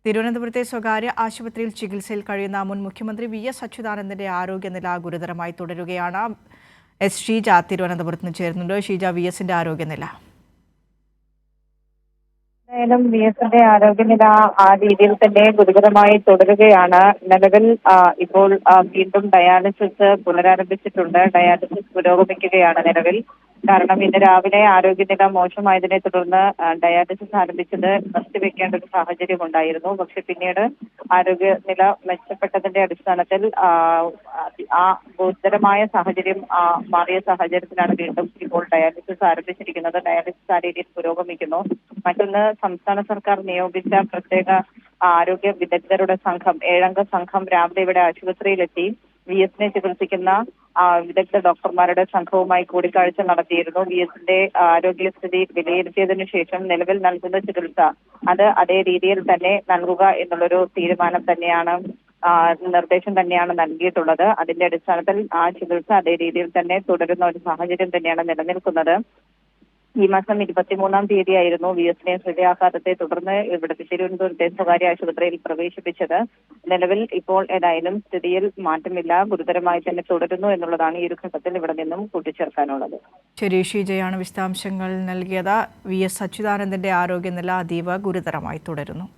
തിരുവനന്തപുരത്തെ സ്വകാര്യ ആശുപത്രിയിൽ ചികിത്സയിൽ കഴിയുന്ന മുൻ മുഖ്യമന്ത്രി വി.എസ്. അച്യുതാനന്ദന്റെ ആരോഗ്യനില ഗുരുതരമായി തുടരുകയാണ്. എസ്. ഷീജ തിരുവനന്തപുരത്ത് നിന്ന് ചേരുന്നുണ്ട്. ഷീജ, വി.എസിന്റെ ആരോഗ്യനില. എന്തായാലും വി.എസിന്റെ ആരോഗ്യനില ആ രീതിയിൽ തന്നെ ഗുരുതരമായി തുടരുകയാണ്. നിലവിൽ ഇപ്പോൾ വീണ്ടും ഡയാലിസിസ് പുനരാരംഭിച്ചിട്ടുണ്ട്. ഡയാലിസിസ് പുരോഗമിക്കുകയാണ് നിലവിൽ. കാരണം ഇന്ന് രാവിലെ ആരോഗ്യനില മോശമായതിനെ തുടർന്ന് ഡയാലിസിസ് ആരംഭിച്ചത് നിർത്തിവെക്കേണ്ട ഒരു സാഹചര്യം ഉണ്ടായിരുന്നു. പക്ഷെ പിന്നീട് ആരോഗ്യനില മെച്ചപ്പെട്ടതിന്റെ അടിസ്ഥാനത്തിൽ ആ ഗുരുതരമായ സാഹചര്യം മാറിയ സാഹചര്യത്തിലാണ് വീണ്ടും ഇപ്പോൾ ഡയാലിസിസ് ആരംഭിച്ചിരിക്കുന്നത്. ഡയാലിസിസ് ആ രീതിയിൽ പുരോഗമിക്കുന്നു. മറ്റൊന്ന്, സംസ്ഥാന സർക്കാർ നിയോഗിച്ച പ്രത്യേക ആരോഗ്യ വിദഗ്ധരുടെ സംഘം, 7 അംഗ സംഘം രാവിലെ ഇവിടെ ആശുപത്രിയിലെത്തി വി.എസിനെ ചികിത്സിക്കുന്ന വിദഗ്ധ ഡോക്ടർമാരുടെ സംഘവുമായി കൂടിക്കാഴ്ച നടത്തിയിരുന്നു. വി.എസിന്റെ ആരോഗ്യസ്ഥിതി വിലയിരുത്തിയതിനു ശേഷം നിലവിൽ നൽകുന്ന ചികിത്സ അത് അതേ രീതിയിൽ തന്നെ നൽകുക എന്നുള്ളൊരു തീരുമാനം തന്നെയാണ്, നിർദ്ദേശം തന്നെയാണ് നൽകിയിട്ടുള്ളത്. അതിന്റെ അടിസ്ഥാനത്തിൽ ആ ചികിത്സ അതേ രീതിയിൽ തന്നെ തുടരുന്ന ഒരു സാഹചര്യം തന്നെയാണ് നിലനിൽക്കുന്നത്. ഈ മാസം 23-ാം തീയതിയായിരുന്നു വി.എസിനെ ഹൃദയാഘാതത്തെ തുടർന്ന് ഇവിടുത്തെ തിരുവനന്തപുരത്തെ സ്വകാര്യ ആശുപത്രിയിൽ പ്രവേശിപ്പിച്ചത്. നിലവിൽ ഇപ്പോൾ ഏതായാലും സ്ഥിതിയിൽ മാറ്റമില്ല, ഗുരുതരമായി തന്നെ തുടരുന്നു എന്നുള്ളതാണ് ഈ ഒരു ഘട്ടത്തിൽ ഇവിടെ നിന്നും കൂട്ടിച്ചേർക്കാനുള്ളത്. ശരി, ഷീജയാണ് വിശദാംശങ്ങൾ നൽകിയത്. വി.എസ്. അച്യുതാനന്ദന്റെ ആരോഗ്യനില അതീവ ഗുരുതരമായി തുടരുന്നു.